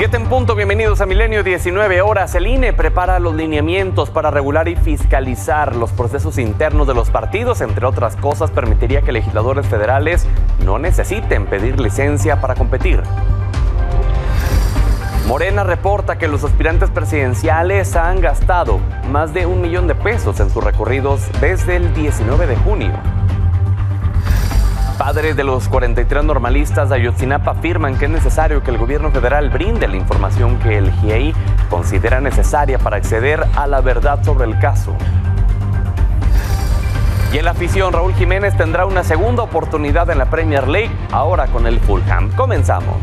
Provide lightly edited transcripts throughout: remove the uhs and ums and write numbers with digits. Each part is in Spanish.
7 en punto, bienvenidos a Milenio, 19 horas. El INE prepara los lineamientos para regular y fiscalizar los procesos internos de los partidos. Entre otras cosas, permitiría que legisladores federales no necesiten pedir licencia para competir. Morena reporta que los aspirantes presidenciales han gastado más de $1 millón en sus recorridos desde el 19 de junio. Padres de los 43 normalistas de Ayotzinapa afirman que es necesario que el gobierno federal brinde la información que el GIEI considera necesaria para acceder a la verdad sobre el caso. Y en la afición, Raúl Jiménez tendrá una segunda oportunidad en la Premier League, ahora con el Fulham. Comenzamos.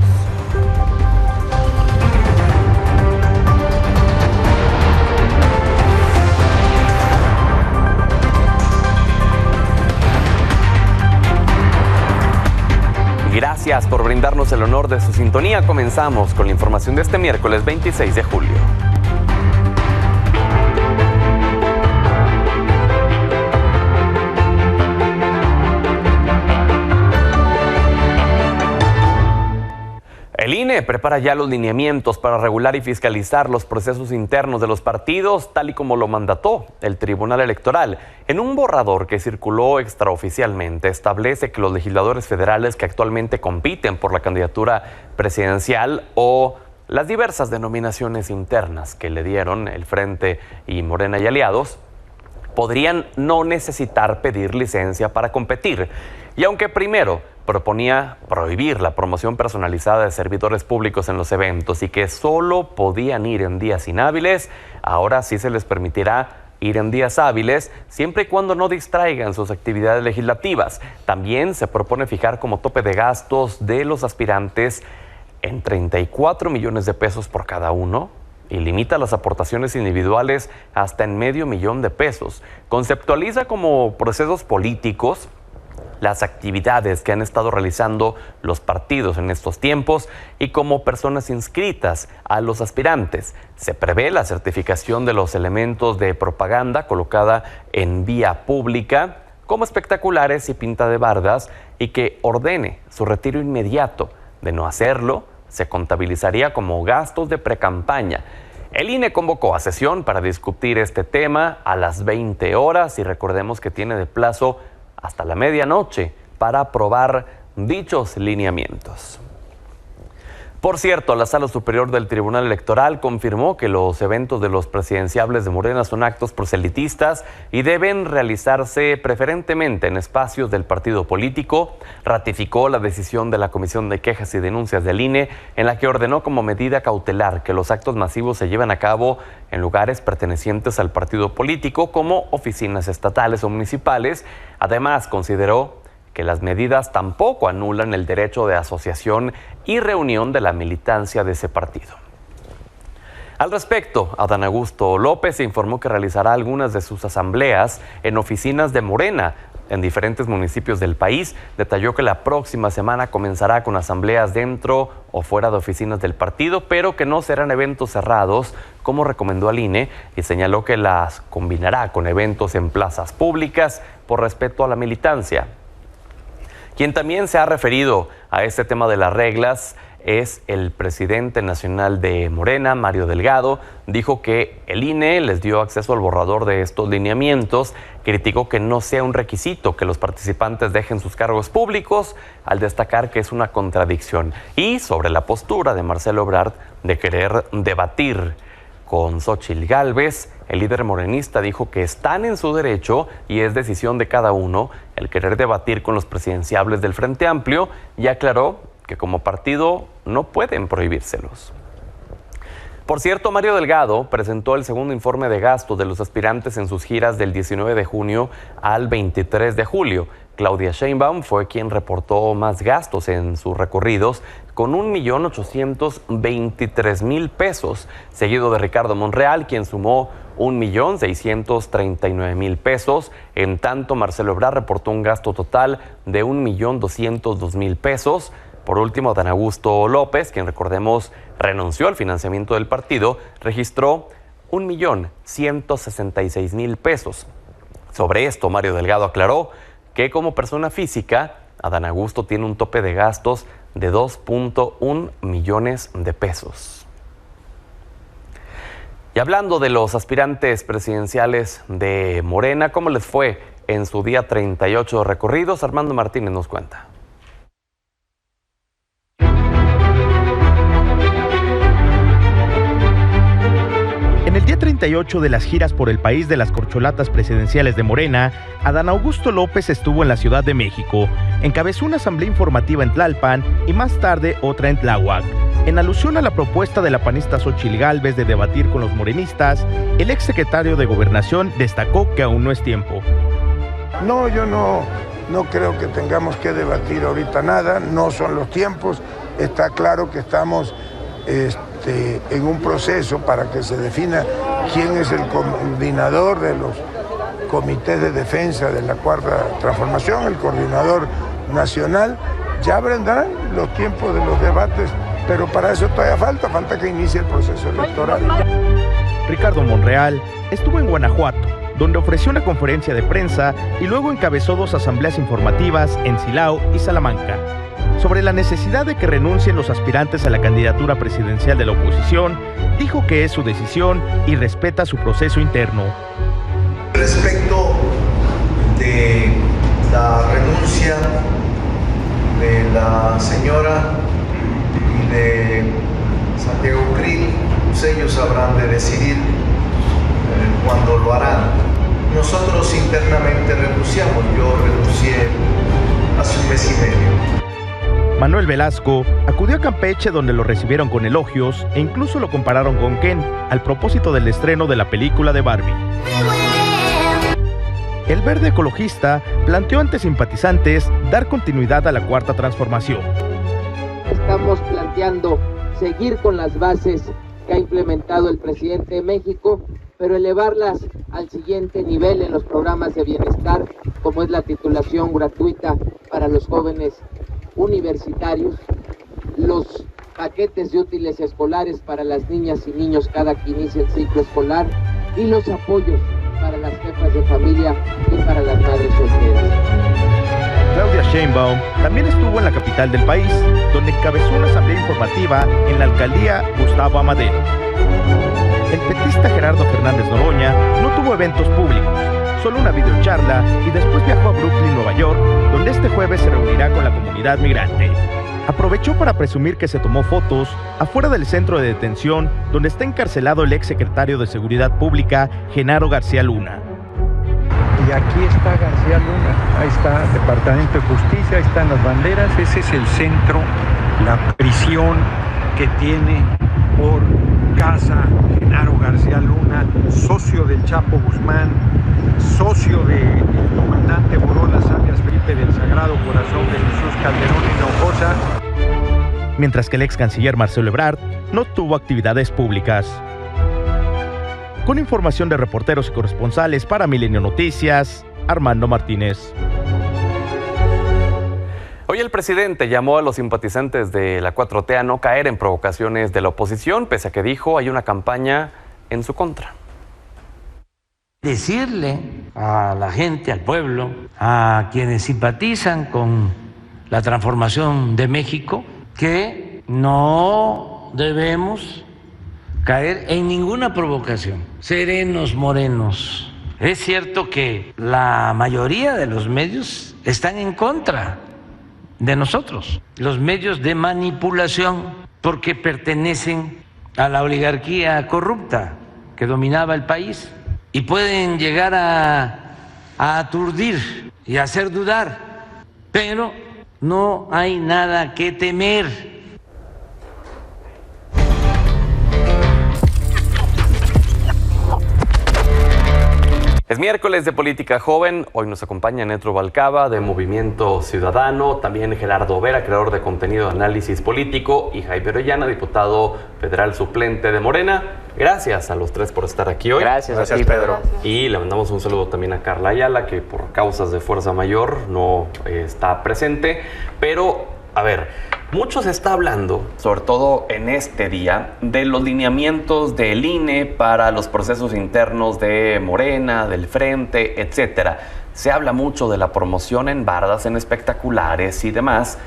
Gracias por brindarnos el honor de su sintonía. Comenzamos con la información de este miércoles 26 de julio. El INE prepara ya los lineamientos para regular y fiscalizar los procesos internos de los partidos, tal y como lo mandató el Tribunal Electoral. En un borrador que circuló extraoficialmente, establece que los legisladores federales que actualmente compiten por la candidatura presidencial o las diversas denominaciones internas que le dieron el Frente y Morena y aliados, podrían no necesitar pedir licencia para competir. Y aunque primero proponía prohibir la promoción personalizada de servidores públicos en los eventos y que solo podían ir en días inhábiles, ahora sí se les permitirá ir en días hábiles, siempre y cuando no distraigan sus actividades legislativas. También se propone fijar como tope de gastos de los aspirantes en $34 millones por cada uno, y limita las aportaciones individuales hasta en $500,000. Conceptualiza como procesos políticos las actividades que han estado realizando los partidos en estos tiempos y como personas inscritas a los aspirantes. Se prevé la certificación de los elementos de propaganda colocada en vía pública como espectaculares y pinta de bardas, y que ordene su retiro inmediato. De no hacerlo, se contabilizaría como gastos de precampaña. El INE convocó a sesión para discutir este tema a las 20 horas y recordemos que tiene de plazo hasta la medianoche para aprobar dichos lineamientos. Por cierto, la Sala Superior del Tribunal Electoral confirmó que los eventos de los presidenciables de Morena son actos proselitistas y deben realizarse preferentemente en espacios del partido político. Ratificó la decisión de la Comisión de Quejas y Denuncias del INE, en la que ordenó como medida cautelar que los actos masivos se lleven a cabo en lugares pertenecientes al partido político, como oficinas estatales o municipales. Además, consideró que las medidas tampoco anulan el derecho de asociación y reunión de la militancia de ese partido. Al respecto, Adán Augusto López informó que realizará algunas de sus asambleas en oficinas de Morena en diferentes municipios del país. Detalló que la próxima semana comenzará con asambleas dentro o fuera de oficinas del partido, pero que no serán eventos cerrados, como recomendó al INE, y señaló que las combinará con eventos en plazas públicas por respeto a la militancia. Quien también se ha referido a este tema de las reglas es el presidente nacional de Morena, Mario Delgado. Dijo que el INE les dio acceso al borrador de estos lineamientos. Criticó que no sea un requisito que los participantes dejen sus cargos públicos, al destacar que es una contradicción. Y sobre la postura de Marcelo Ebrard de querer debatir con Xóchitl Gálvez, el líder morenista dijo que están en su derecho y es decisión de cada uno el querer debatir con los presidenciables del Frente Amplio, y aclaró que como partido no pueden prohibírselos. Por cierto, Mario Delgado presentó el segundo informe de gastos de los aspirantes en sus giras del 19 de junio al 23 de julio. Claudia Sheinbaum fue quien reportó más gastos en sus recorridos, con $1,823,000, seguido de Ricardo Monreal, quien sumó $1,639,000. En tanto, Marcelo Ebrard reportó un gasto total de $1,202,000. Por último, Adán Augusto López, quien recordemos renunció al financiamiento del partido, registró $1,166,000. Sobre esto, Mario Delgado aclaró que como persona física, Adán Augusto tiene un tope de gastos de $2.1 millones. Y hablando de los aspirantes presidenciales de Morena, ¿cómo les fue en su día 38 de recorridos? Armando Martínez nos cuenta. En el día 38 de las giras por el país de las corcholatas presidenciales de Morena, Adán Augusto López estuvo en la Ciudad de México, encabezó una asamblea informativa en Tlalpan y más tarde otra en Tláhuac. En alusión a la propuesta de la panista Xóchitl Gálvez de debatir con los morenistas, el exsecretario de Gobernación destacó que aún no es tiempo. No, yo no creo que tengamos que debatir ahorita nada, no son los tiempos, está claro que estamos en un proceso para que se defina quién es el coordinador de los comités de defensa de la Cuarta Transformación, el coordinador nacional. Ya vendrán los tiempos de los debates, pero para eso todavía falta que inicie el proceso electoral. Ricardo Monreal estuvo en Guanajuato, donde ofreció una conferencia de prensa y luego encabezó 2 asambleas informativas en Silao y Salamanca, sobre la necesidad de que renuncien los aspirantes a la candidatura presidencial de la oposición. Dijo que es su decisión y respeta su proceso interno. Respecto de la renuncia de la señora y de Santiago Krill, pues ellos habrán de decidir cuándo lo harán. Nosotros internamente renunciamos, yo renuncié hace 1 mes y medio. Manuel Velasco acudió a Campeche, donde lo recibieron con elogios e incluso lo compararon con Ken al propósito del estreno de la película de Barbie. El verde ecologista planteó ante simpatizantes dar continuidad a la Cuarta Transformación. Estamos planteando seguir con las bases que ha implementado el presidente de México, pero elevarlas al siguiente nivel en los programas de bienestar, como es la titulación gratuita para los jóvenes universitarios, los paquetes de útiles escolares para las niñas y niños cada que inicie el ciclo escolar y los apoyos para las jefas de familia y para las madres solteras. Claudia Sheinbaum también estuvo en la capital del país, donde encabezó una asamblea informativa en la alcaldía Gustavo Amadero. El petista Gerardo Fernández Noroña no tuvo eventos públicos, solo una videocharla, y después viajó a Brooklyn, Nueva York, donde este jueves se reunirá con la comunidad migrante. Aprovechó para presumir que se tomó fotos afuera del centro de detención donde está encarcelado el exsecretario de Seguridad Pública, Genaro García Luna. Y aquí está García Luna, ahí está el Departamento de Justicia, ahí están las banderas, ese es el centro, la prisión que tiene por casa Genaro García Luna, socio del Chapo Guzmán, socio del comandante Borolas, alias Felipe del Sagrado Corazón de Jesús Calderón Hinojosa. Mientras que el ex canciller Marcelo Ebrard no tuvo actividades públicas. Con información de reporteros y corresponsales para Milenio Noticias, Armando Martínez. Hoy el presidente llamó a los simpatizantes de la 4T a no caer en provocaciones de la oposición, pese a que dijo hay una campaña en su contra. Decirle a la gente, al pueblo, a quienes simpatizan con la transformación de México, que no debemos caer en ninguna provocación. Serenos, morenos. Es cierto que la mayoría de los medios están en contra de nosotros, los medios de manipulación, porque pertenecen a la oligarquía corrupta que dominaba el país y pueden llegar a aturdir y a hacer dudar, pero no hay nada que temer. Es miércoles de Política Joven. Hoy nos acompaña Netro Balcaba, de Movimiento Ciudadano, también Gerardo Vera, creador de contenido de análisis político, y Jaime Orellana, diputado federal suplente de Morena. Gracias a los tres por estar aquí hoy. Gracias a ti, Pedro. Y le mandamos un saludo también a Carla Ayala, que por causas de fuerza mayor no está presente. Pero, a ver, mucho se está hablando, sobre todo en este día, de los lineamientos del INE para los procesos internos de Morena, del Frente, etcétera. Se habla mucho de la promoción en bardas, en espectaculares y demás,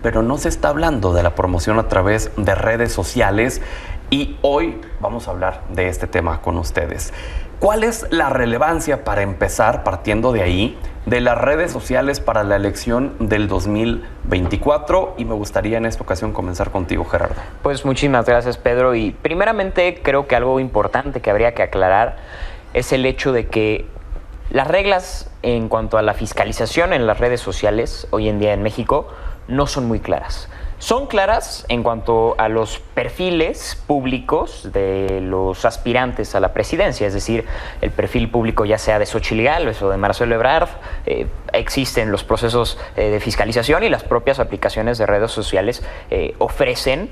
pero no se está hablando de la promoción a través de redes sociales. Y hoy vamos a hablar de este tema con ustedes. ¿Cuál es la relevancia, para empezar, partiendo de ahí, de las redes sociales para la elección del 2024? Y me gustaría en esta ocasión comenzar contigo, Gerardo. Pues muchísimas gracias, Pedro. Y primeramente creo que algo importante que habría que aclarar es el hecho de que las reglas en cuanto a la fiscalización en las redes sociales hoy en día en México no son muy claras. Son claras en cuanto a los perfiles públicos de los aspirantes a la presidencia, es decir, el perfil público ya sea de Xóchitl Gálvez o de Marcelo Ebrard, existen los procesos de fiscalización y las propias aplicaciones de redes sociales ofrecen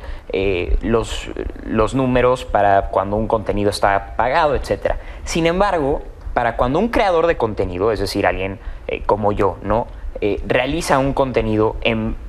los números para cuando un contenido está pagado, etc. Sin embargo, para cuando un creador de contenido, es decir, alguien como yo, ¿no? Realiza un contenido en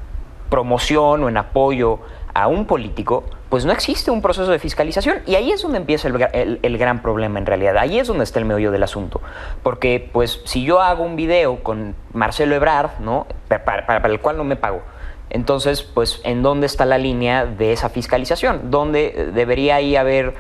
promoción o en apoyo a un político, pues no existe un proceso de fiscalización. Y ahí es donde empieza el gran problema en realidad. Ahí es donde está el meollo del asunto. Porque, pues, si yo hago un video con Marcelo Ebrard, ¿no? Para el cual no me pago, entonces, pues, ¿en dónde está la línea de esa fiscalización? ¿Dónde debería ahí haber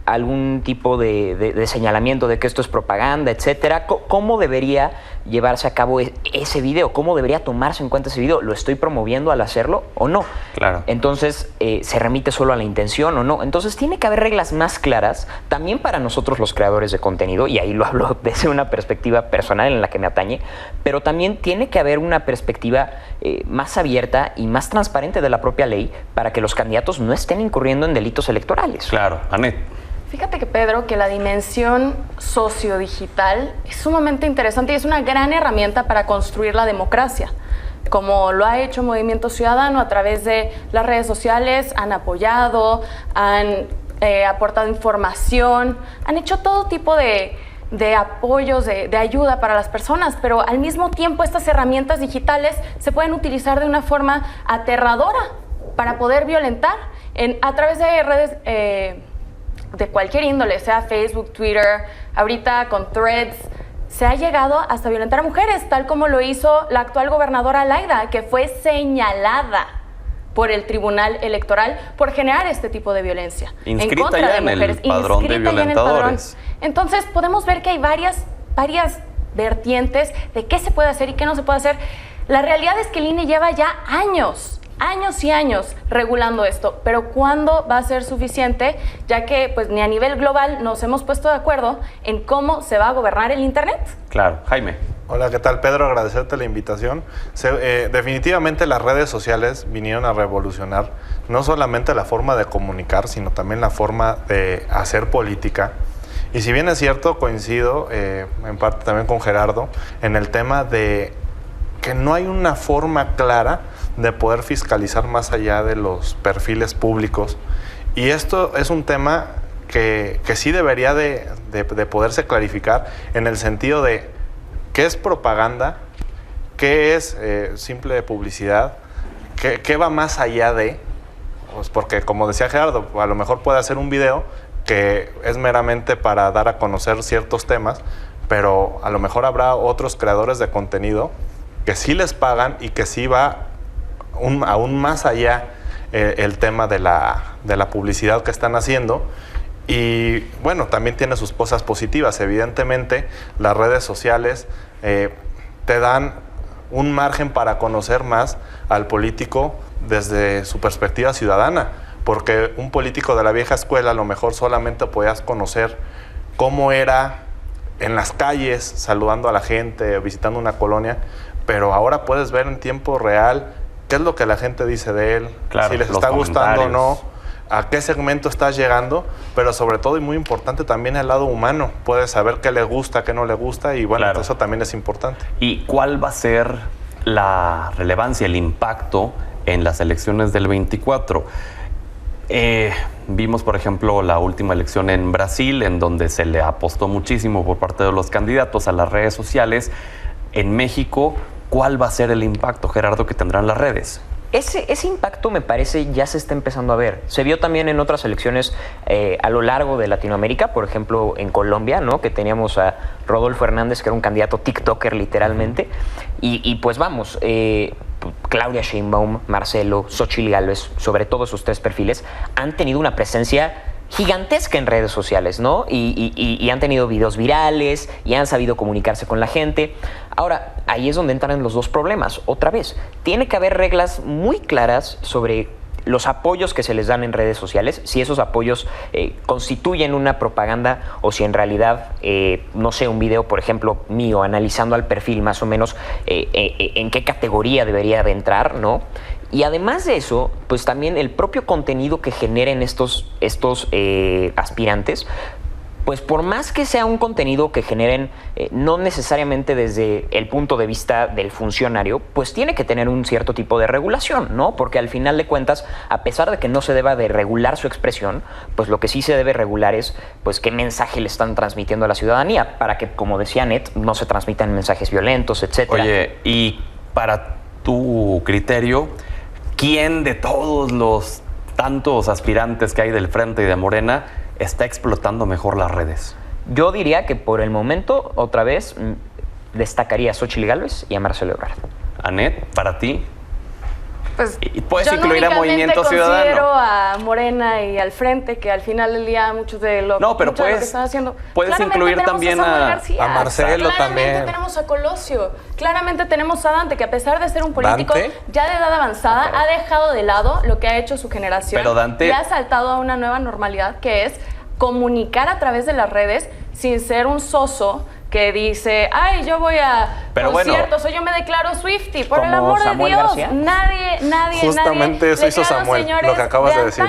algún tipo de señalamiento de que esto es propaganda, etcétera? ¿Cómo debería llevarse a cabo ese video? ¿Cómo debería tomarse en cuenta ese video? ¿Lo estoy promoviendo al hacerlo o no? Claro. Entonces, ¿se remite solo a la intención o no? Entonces, tiene que haber reglas más claras también para nosotros los creadores de contenido, y ahí lo hablo desde una perspectiva personal en la que me atañe, pero también tiene que haber una perspectiva más abierta y más transparente de la propia ley para que los candidatos no estén incurriendo en delitos electorales. Claro, Anet. Fíjate que, Pedro, que la dimensión sociodigital es sumamente interesante y es una gran herramienta para construir la democracia. Como lo ha hecho Movimiento Ciudadano a través de las redes sociales, han apoyado, han aportado información, han hecho todo tipo de apoyos, de ayuda para las personas, pero al mismo tiempo estas herramientas digitales se pueden utilizar de una forma aterradora para poder violentar a través de redes de cualquier índole, sea Facebook, Twitter, ahorita con Threads. Se ha llegado hasta violentar a mujeres, tal como lo hizo la actual gobernadora Laida, que fue señalada por el Tribunal Electoral por generar este tipo de violencia Inscrita en contra ya de en mujeres. el padrón de violentadores. Entonces podemos ver que hay varias vertientes de qué se puede hacer y qué no se puede hacer. La realidad es que el INE lleva ya años y años regulando esto, pero ¿cuándo va a ser suficiente? Ya que pues ni a nivel global nos hemos puesto de acuerdo en cómo se va a gobernar el Internet. Claro, Jaime. Hola, ¿qué tal, Pedro? Agradecerte la invitación. Definitivamente las redes sociales vinieron a revolucionar no solamente la forma de comunicar, sino también la forma de hacer política. Y si bien es cierto, coincido en parte también con Gerardo en el tema de que no hay una forma clara de poder fiscalizar más allá de los perfiles públicos. Y esto es un tema que sí debería de poderse clarificar en el sentido de qué es propaganda, qué es simple publicidad, qué va más allá de, pues porque como decía Gerardo, a lo mejor puede hacer un video que es meramente para dar a conocer ciertos temas, pero a lo mejor habrá otros creadores de contenido que sí les pagan y que sí va aún más allá el tema de la publicidad que están haciendo. Y bueno, también tiene sus cosas positivas. Evidentemente, las redes sociales te dan un margen para conocer más al político desde su perspectiva ciudadana, porque un político de la vieja escuela a lo mejor solamente podías conocer cómo era en las calles, saludando a la gente, visitando una colonia, pero ahora puedes ver en tiempo real qué es lo que la gente dice de él, claro, si les está gustando o no, a qué segmento estás llegando, pero sobre todo y muy importante también el lado humano. Puedes saber qué le gusta, qué no le gusta y bueno, claro, eso también es importante. ¿Y cuál va a ser la relevancia, el impacto en las elecciones del 24? Vimos, por ejemplo, la última elección en Brasil, en donde se le apostó muchísimo por parte de los candidatos a las redes sociales. En México, ¿cuál va a ser el impacto, Gerardo, que tendrán las redes? Ese impacto me parece ya se está empezando a ver. Se vio también en otras elecciones a lo largo de Latinoamérica, por ejemplo en Colombia, ¿no? Que teníamos a Rodolfo Hernández, que era un candidato TikToker literalmente. Y pues vamos, Claudia Sheinbaum, Marcelo, Xóchitl Gálvez, sobre todo esos 3 perfiles, han tenido una presencia gigantesca en redes sociales, ¿no? Y han tenido videos virales y han sabido comunicarse con la gente. Ahora, ahí es donde entran los 2 problemas. Otra vez, tiene que haber reglas muy claras sobre los apoyos que se les dan en redes sociales, si esos apoyos constituyen una propaganda o si en realidad, no sé, un video, por ejemplo, mío, analizando al perfil más o menos en qué categoría debería de entrar, ¿no? Y además de eso, pues también el propio contenido que generen estos aspirantes, pues por más que sea un contenido que generen no necesariamente desde el punto de vista del funcionario, pues tiene que tener un cierto tipo de regulación, ¿no? Porque al final de cuentas, a pesar de que no se deba de regular su expresión, pues lo que sí se debe regular es pues qué mensaje le están transmitiendo a la ciudadanía para que, como decía Anet, no se transmitan mensajes violentos, etcétera. Oye, y para tu criterio, ¿quién de todos los tantos aspirantes que hay del Frente y de Morena está explotando mejor las redes? Yo diría que por el momento, otra vez, destacaría a Xóchitl Gálvez y a Marcelo Ebrard. Anet, para ti. Pues ¿Y puedes yo incluir a Movimiento Ciudadano? Considero a Morena y al Frente, que al final del día muchos de lo, no, pero mucho de lo que puedes, están haciendo. puedes incluir también a Marcelo. Claramente también. Tenemos a Colosio, claramente tenemos a Dante, que a pesar de ser un político ¿Dante? ya de edad avanzada, ha dejado de lado lo que ha hecho su generación. Pero Dante... y ha saltado a una nueva normalidad, que es comunicar a través de las redes sin ser un soso que dice, ay, yo voy a conciertos, o yo me declaro Swiftie. Por el amor de Dios, García. nadie Justamente eso hizo Samuel, lo que acabas de decir.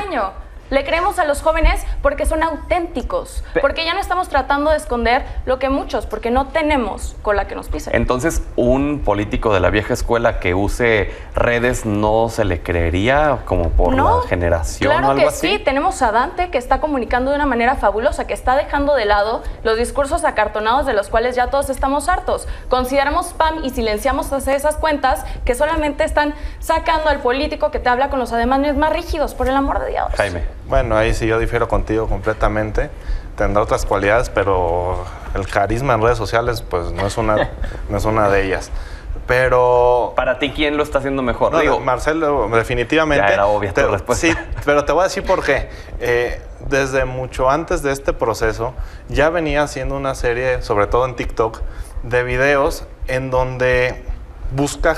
Le creemos a los jóvenes porque son auténticos, porque ya no estamos tratando de esconder lo que muchos, porque no tenemos cola que nos pisen. Entonces, ¿un político de la vieja escuela que use redes no se le creería como por la generación claro o algo que así? sí, tenemos a Dante que está comunicando de una manera fabulosa, que está dejando de lado los discursos acartonados de los cuales ya todos estamos hartos. Consideramos spam y silenciamos esas cuentas que solamente están sacando al político que te habla con los ademanes más rígidos, por el amor de Dios. Jaime. Bueno, ahí sí yo difiero contigo completamente. Tendrá otras cualidades, pero el carisma en redes sociales pues no es una de ellas. Pero... ¿Para ti quién lo está haciendo mejor? No, Digo, Marcelo, definitivamente. Ya era obvia tu respuesta. Sí, pero te voy a decir por qué. Desde mucho antes de este proceso, ya venía haciendo una serie, sobre todo en TikTok, de videos en donde busca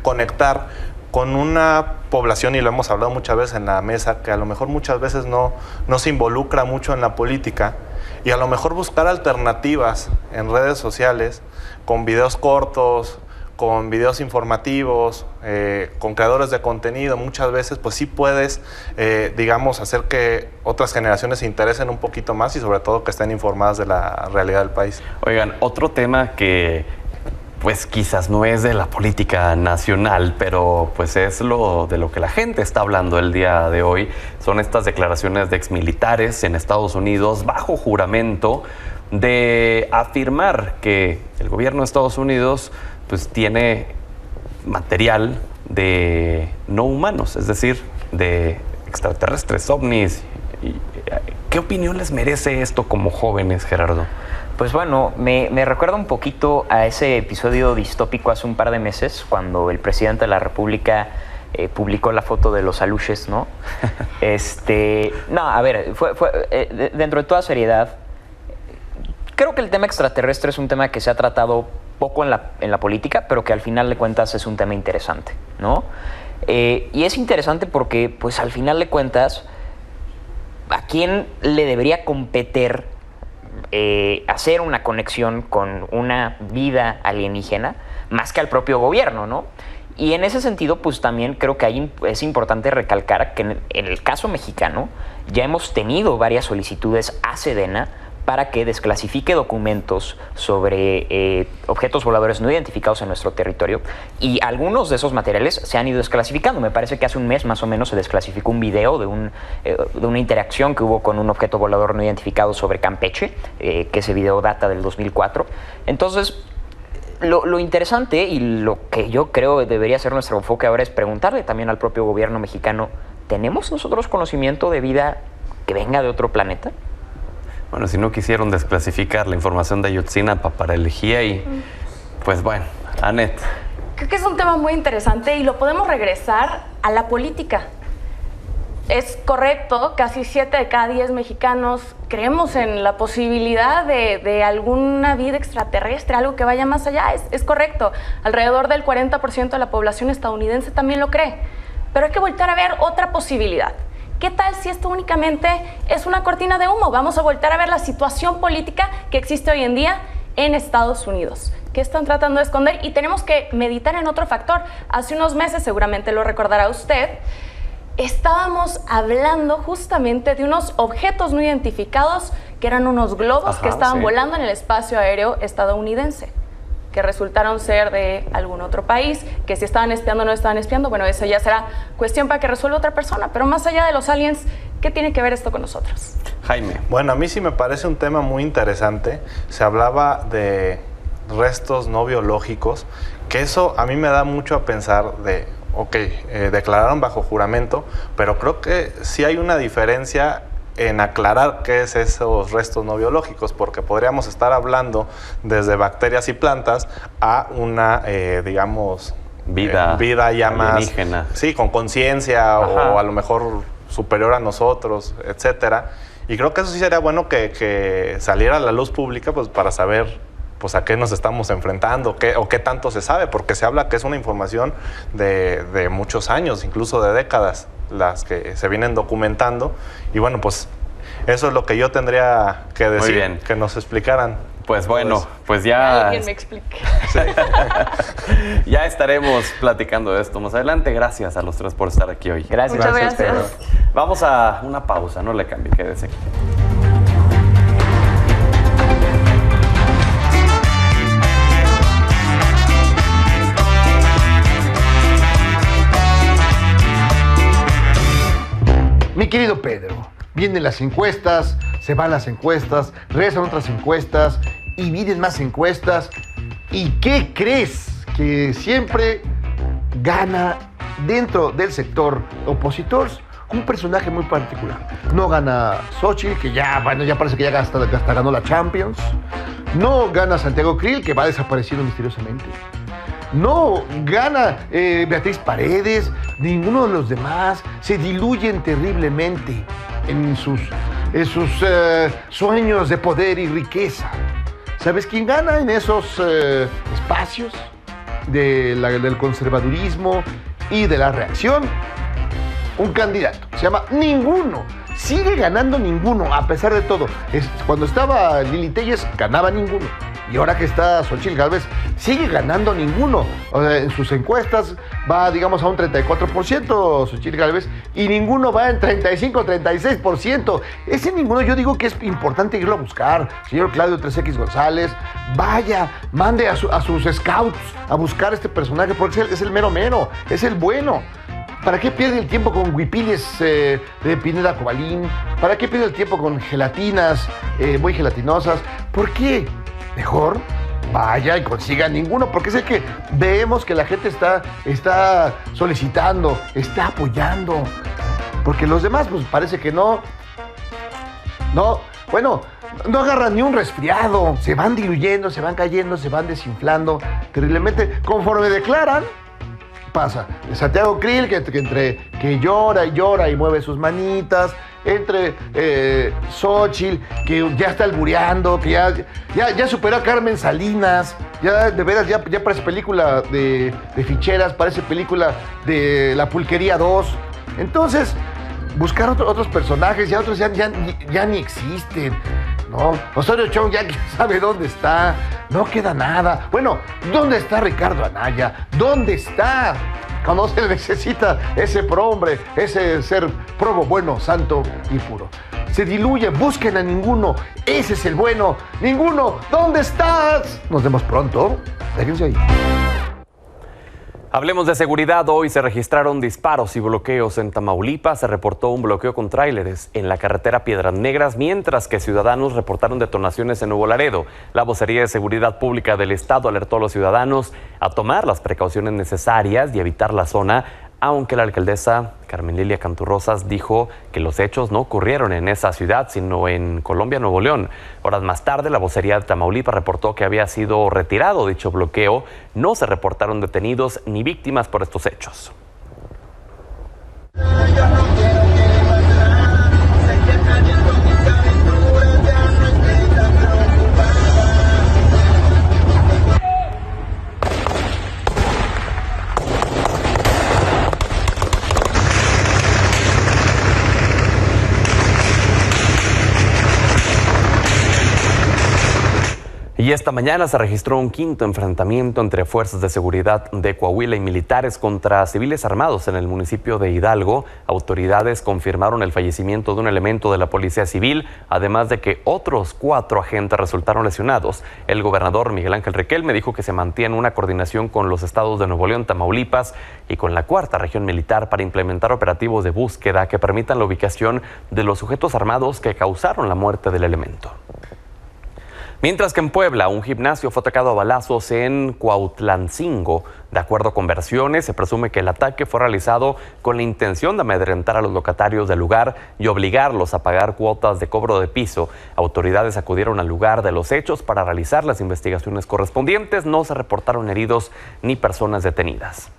conectar con una población, y lo hemos hablado muchas veces en la mesa, que a lo mejor muchas veces no se involucra mucho en la política, y a lo mejor buscar alternativas en redes sociales, con videos cortos, con videos informativos, con creadores de contenido. Muchas veces pues sí puedes, digamos, hacer que otras generaciones se interesen un poquito más y sobre todo que estén informadas de la realidad del país. Oigan, otro tema que pues quizás no es de la política nacional, pero pues es de lo que la gente está hablando el día de hoy. Son estas declaraciones de exmilitares en Estados Unidos bajo juramento de afirmar que el gobierno de Estados Unidos pues tiene material de no humanos, es decir, de extraterrestres, ovnis. ¿Qué opinión les merece esto como jóvenes, Gerardo? Pues bueno, me recuerda un poquito a ese episodio distópico hace un par de meses, cuando el presidente de la República publicó la foto de los aluches, ¿no? No, a ver, dentro de toda seriedad, creo que el tema extraterrestre es un tema que se ha tratado poco en la política, pero que al final de cuentas es un tema interesante, ¿no? Y es interesante porque, pues al final de cuentas, ¿a quién le debería competir hacer una conexión con una vida alienígena más que al propio gobierno, ¿no? Y en ese sentido, pues también creo que es importante recalcar que en el caso mexicano ya hemos tenido varias solicitudes a Sedena para que desclasifique documentos sobre objetos voladores no identificados en nuestro territorio, y algunos de esos materiales se han ido desclasificando. Me parece que hace un mes más o menos se desclasificó un video de una interacción que hubo con un objeto volador no identificado sobre Campeche, que ese video data del 2004. Entonces, lo interesante y lo que yo creo debería ser nuestro enfoque ahora es preguntarle también al propio gobierno mexicano, ¿tenemos nosotros conocimiento de vida que venga de otro planeta? Bueno, si no quisieron desclasificar la información de Ayotzinapa para el GIEI, pues bueno, Anet. Creo que es un tema muy interesante y lo podemos regresar a la política. Es correcto, casi 7 de cada 10 mexicanos creemos en la posibilidad de alguna vida extraterrestre, algo que vaya más allá. Es correcto, alrededor del 40% de la población estadounidense también lo cree. Pero hay que voltear a ver otra posibilidad. ¿Qué tal si esto únicamente es una cortina de humo? Vamos a voltear a ver la situación política que existe hoy en día en Estados Unidos. ¿Qué están tratando de esconder? Y tenemos que meditar en otro factor. Hace unos meses, seguramente lo recordará usted, estábamos hablando justamente de unos objetos no identificados que eran unos globos que estaban volando en el espacio aéreo estadounidense, que resultaron ser de algún otro país, que si estaban espiando o no estaban espiando, bueno, eso ya será cuestión para que resuelva otra persona, pero más allá de los aliens, ¿qué tiene que ver esto con nosotros? Jaime. Bueno, a mí sí me parece un tema muy interesante. Se hablaba de restos no biológicos, que eso a mí me da mucho a pensar de, declararon bajo juramento, pero creo que sí hay una diferencia en aclarar qué es esos restos no biológicos, porque podríamos estar hablando desde bacterias y plantas a una, digamos, vida ya alienígena. Más, sí, con conciencia o a lo mejor superior a nosotros, etcétera. Y creo que eso sí sería bueno que saliera a la luz pública, pues para saber pues a qué nos estamos enfrentando, o qué tanto se sabe, porque se habla que es una información de muchos años, incluso de décadas, las que se vienen documentando. Y bueno, pues eso es lo que yo tendría que decir. Muy bien. Que nos explicaran. Pues bueno, pues ya... Alguien me explique. Sí. Ya estaremos platicando de esto más adelante. Gracias a los tres por estar aquí hoy. Gracias. Muchas gracias. Vamos a una pausa, no le cambie, quédese aquí. Mi querido Pedro, vienen las encuestas, se van las encuestas, regresan otras encuestas y vienen más encuestas. ¿Y qué crees? Que siempre gana dentro del sector opositor un personaje muy particular. No gana Xochitl, que ya parece que ya hasta ganó la Champions. No gana Santiago Krill, que va desapareciendo misteriosamente. No gana Beatriz Paredes, ninguno de los demás. Se diluyen terriblemente en sus sueños de poder y riqueza. ¿Sabes quién gana en esos espacios del conservadurismo y de la reacción? Un candidato. Se llama Ninguno. Sigue ganando Ninguno, a pesar de todo. Cuando estaba Lili Telles, ganaba Ninguno. Y ahora que está Xochitl Gálvez, sigue ganando Ninguno. O sea, en sus encuestas va, digamos, a un 34% Xochitl Gálvez y Ninguno va en 35, 36%. Ese Ninguno yo digo que es importante irlo a buscar. Señor Claudio 3X González, vaya, mande a sus scouts a buscar este personaje porque es el mero mero, es el bueno. ¿Para qué pierde el tiempo con huipiles de Pineda Cobalín? ¿Para qué pierde el tiempo con gelatinas muy gelatinosas? ¿Por qué? Mejor vaya y consiga Ninguno, porque es el que vemos que la gente está solicitando, está apoyando. Porque los demás, pues parece que no agarran ni un resfriado, se van diluyendo, se van cayendo, se van desinflando terriblemente. Conforme declaran, pasa. Santiago Krill, que llora y llora y mueve sus manitas, entre Xochitl, que ya está albureando, que ya superó a Carmen Salinas, ya de veras ya parece película de ficheras, parece película de La Pulquería 2. Entonces, buscar otros personajes, ya otros ya ni existen, ¿no? Osorio Chong ya sabe dónde está, no queda nada. Bueno, ¿dónde está Ricardo Anaya? ¿Dónde está? Cuando se necesita ese prohombre, ese ser probo bueno, santo y puro. Se diluye, busquen a Ninguno, ese es el bueno. Ninguno, ¿dónde estás? Nos vemos pronto, déjense ahí. Hablemos de seguridad. Hoy se registraron disparos y bloqueos en Tamaulipas. Se reportó un bloqueo con tráileres en la carretera Piedras Negras, mientras que ciudadanos reportaron detonaciones en Nuevo Laredo. La Vocería de Seguridad Pública del Estado alertó a los ciudadanos a tomar las precauciones necesarias y evitar la zona aunque la alcaldesa Carmen Lilia Canturrosas dijo que los hechos no ocurrieron en esa ciudad, sino en Colombia, Nuevo León. Horas más tarde, la vocería de Tamaulipas reportó que había sido retirado dicho bloqueo. No se reportaron detenidos ni víctimas por estos hechos. Y esta mañana se registró un quinto enfrentamiento entre fuerzas de seguridad de Coahuila y militares contra civiles armados en el municipio de Hidalgo. Autoridades confirmaron el fallecimiento de un elemento de la Policía Civil, además de que otros 4 agentes resultaron lesionados. El gobernador Miguel Ángel Riquelme dijo que se mantiene una coordinación con los estados de Nuevo León, Tamaulipas y con la 4ª región militar para implementar operativos de búsqueda que permitan la ubicación de los sujetos armados que causaron la muerte del elemento. Mientras que en Puebla, un gimnasio fue atacado a balazos en Cuautlancingo. De acuerdo con versiones, se presume que el ataque fue realizado con la intención de amedrentar a los locatarios del lugar y obligarlos a pagar cuotas de cobro de piso. Autoridades acudieron al lugar de los hechos para realizar las investigaciones correspondientes. No se reportaron heridos ni personas detenidas.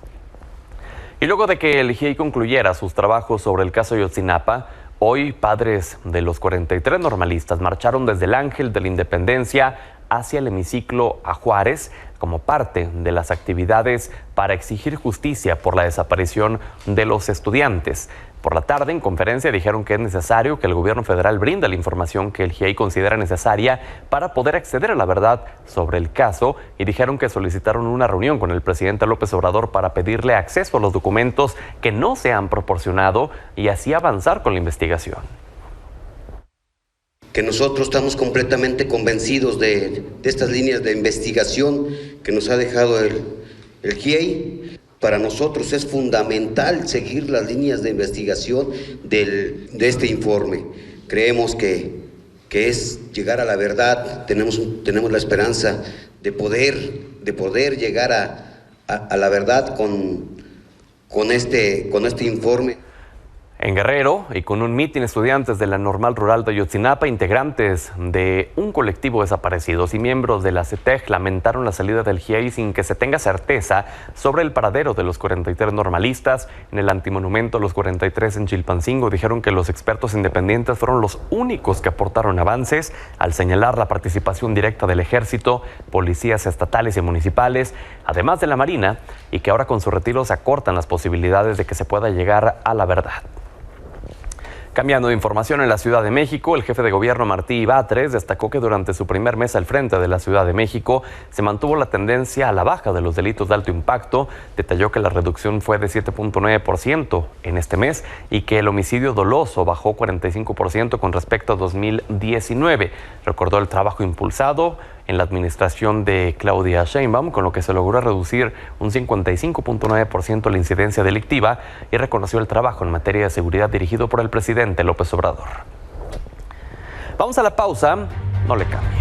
Y luego de que el GIEI concluyera sus trabajos sobre el caso Ayotzinapa, hoy padres de los 43 normalistas marcharon desde el Ángel de la Independencia hacia el hemiciclo a Juárez como parte de las actividades para exigir justicia por la desaparición de los estudiantes. Por la tarde, en conferencia, dijeron que es necesario que el gobierno federal brinde la información que el GIEI considera necesaria para poder acceder a la verdad sobre el caso y dijeron que solicitaron una reunión con el presidente López Obrador para pedirle acceso a los documentos que no se han proporcionado y así avanzar con la investigación. Que nosotros estamos completamente convencidos de estas líneas de investigación que nos ha dejado el GIEI. Para nosotros es fundamental seguir las líneas de investigación de este informe. Creemos que es llegar a la verdad, tenemos la esperanza de poder llegar a la verdad con este informe. En Guerrero, y con un mitin, estudiantes de la Normal Rural de Ayotzinapa, integrantes de un colectivo desaparecidos y miembros de la CETEG lamentaron la salida del GIEI sin que se tenga certeza sobre el paradero de los 43 normalistas. En el antimonumento Los 43 en Chilpancingo dijeron que los expertos independientes fueron los únicos que aportaron avances al señalar la participación directa del Ejército, policías estatales y municipales, además de la Marina, y que ahora con su retiro se acortan las posibilidades de que se pueda llegar a la verdad. Cambiando de información, en la Ciudad de México, el jefe de gobierno Martí Batres destacó que durante su primer mes al frente de la Ciudad de México se mantuvo la tendencia a la baja de los delitos de alto impacto. Detalló que la reducción fue de 7.9% en este mes y que el homicidio doloso bajó 45% con respecto a 2019. Recordó el trabajo impulsado en la administración de Claudia Sheinbaum, con lo que se logró reducir un 55.9% la incidencia delictiva, y reconoció el trabajo en materia de seguridad dirigido por el presidente López Obrador. Vamos a la pausa, no le cambie.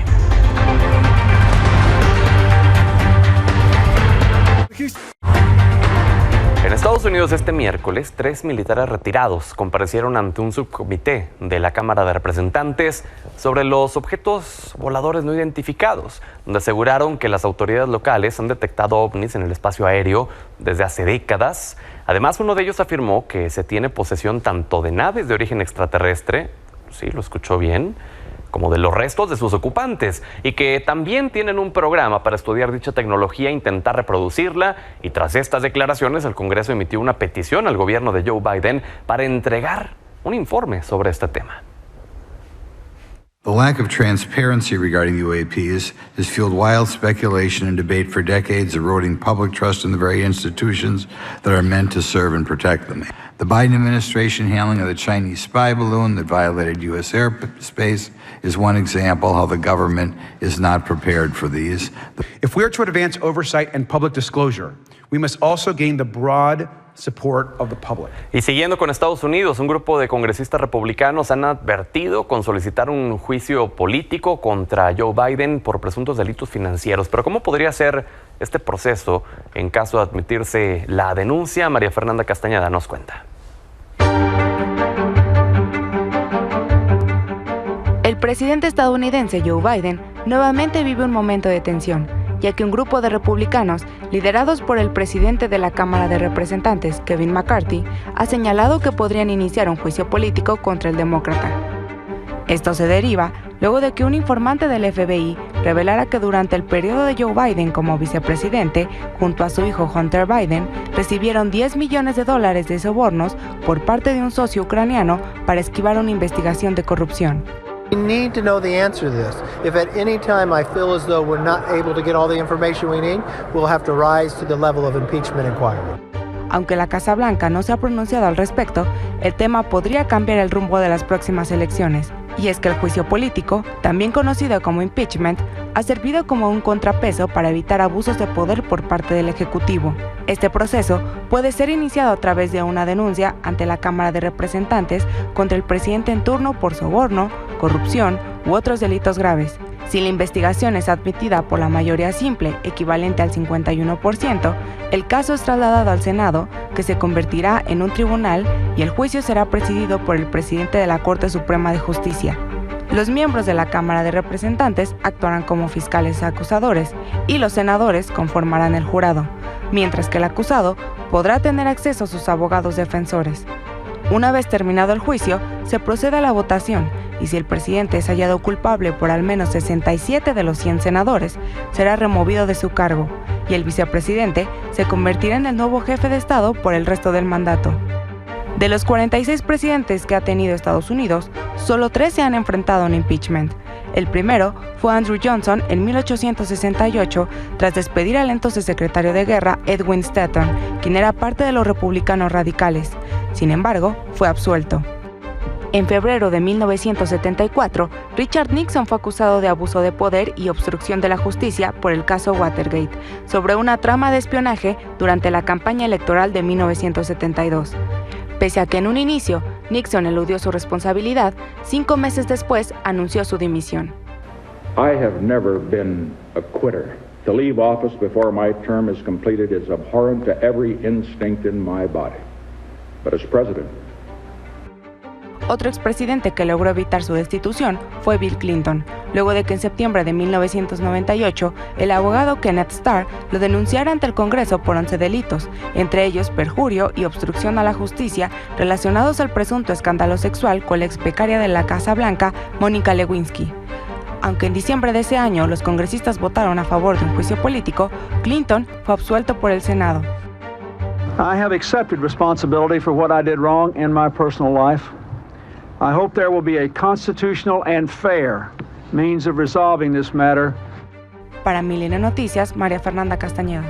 En Estados Unidos este miércoles, 3 militares retirados comparecieron ante un subcomité de la Cámara de Representantes sobre los objetos voladores no identificados, donde aseguraron que las autoridades locales han detectado ovnis en el espacio aéreo desde hace décadas. Además, uno de ellos afirmó que se tiene posesión tanto de naves de origen extraterrestre, sí, lo escuchó bien, como de los restos de sus ocupantes, y que también tienen un programa para estudiar dicha tecnología e intentar reproducirla. Y tras estas declaraciones, el Congreso emitió una petición al gobierno de Joe Biden para entregar un informe sobre este tema. The lack of transparency regarding UAPs has fueled wild speculation and debate for decades, eroding public trust in the very institutions that are meant to serve and protect them. The Biden administration handling of the Chinese spy balloon that violated U.S. airspace is one example how the government is not prepared for these. If we are to advance oversight and public disclosure, we must also gain the broad support of the public. Y siguiendo con Estados Unidos, un grupo de congresistas republicanos han advertido con solicitar un juicio político contra Joe Biden por presuntos delitos financieros. Pero ¿cómo podría ser este proceso en caso de admitirse la denuncia? María Fernanda Castañeda nos cuenta. El presidente estadounidense Joe Biden nuevamente vive un momento de tensión, ya que un grupo de republicanos, liderados por el presidente de la Cámara de Representantes, Kevin McCarthy, ha señalado que podrían iniciar un juicio político contra el demócrata. Esto se deriva luego de que un informante del FBI revelara que durante el periodo de Joe Biden como vicepresidente, junto a su hijo Hunter Biden, recibieron $10 millones de sobornos por parte de un socio ucraniano para esquivar una investigación de corrupción. We need to know the answer to this. If at any time I feel as though we're not able to get all the information we need, we'll have to rise to the level of impeachment inquiry. Aunque la Casa Blanca no se ha pronunciado al respecto, el tema podría cambiar el rumbo de las próximas elecciones. Y es que el juicio político, también conocido como impeachment, ha servido como un contrapeso para evitar abusos de poder por parte del Ejecutivo. Este proceso puede ser iniciado a través de una denuncia ante la Cámara de Representantes contra el presidente en turno por soborno, corrupción u otros delitos graves. Si la investigación es admitida por la mayoría simple, equivalente al 51%, el caso es trasladado al Senado, que se convertirá en un tribunal y el juicio será presidido por el presidente de la Corte Suprema de Justicia. Los miembros de la Cámara de Representantes actuarán como fiscales acusadores y los senadores conformarán el jurado, mientras que el acusado podrá tener acceso a sus abogados defensores. Una vez terminado el juicio, se procede a la votación y si el presidente es hallado culpable por al menos 67 de los 100 senadores, será removido de su cargo y el vicepresidente se convertirá en el nuevo jefe de Estado por el resto del mandato. De los 46 presidentes que ha tenido Estados Unidos, solo 3 se han enfrentado a un impeachment. El primero fue Andrew Johnson en 1868, tras despedir al entonces secretario de Guerra Edwin Stanton, quien era parte de los republicanos radicales. Sin embargo, fue absuelto. En febrero de 1974, Richard Nixon fue acusado de abuso de poder y obstrucción de la justicia por el caso Watergate, sobre una trama de espionaje durante la campaña electoral de 1972. Pese a que en un inicio Nixon eludió su responsabilidad, 5 meses después anunció su dimisión. I have never been a quitter. To leave office before my term is completed is abhorrent to every instinct in my body. But as president, otro expresidente que logró evitar su destitución fue Bill Clinton, luego de que en septiembre de 1998 el abogado Kenneth Starr lo denunciara ante el Congreso por 11 delitos, entre ellos perjurio y obstrucción a la justicia relacionados al presunto escándalo sexual con la ex becaria de la Casa Blanca, Mónica Lewinsky. Aunque en diciembre de ese año los congresistas votaron a favor de un juicio político, Clinton fue absuelto por el Senado. I have accepted responsibility for what I did wrong in my personal life. I hope there will be a constitutional and fair means of resolving this matter. Para Milenio Noticias, María Fernanda Castañeda.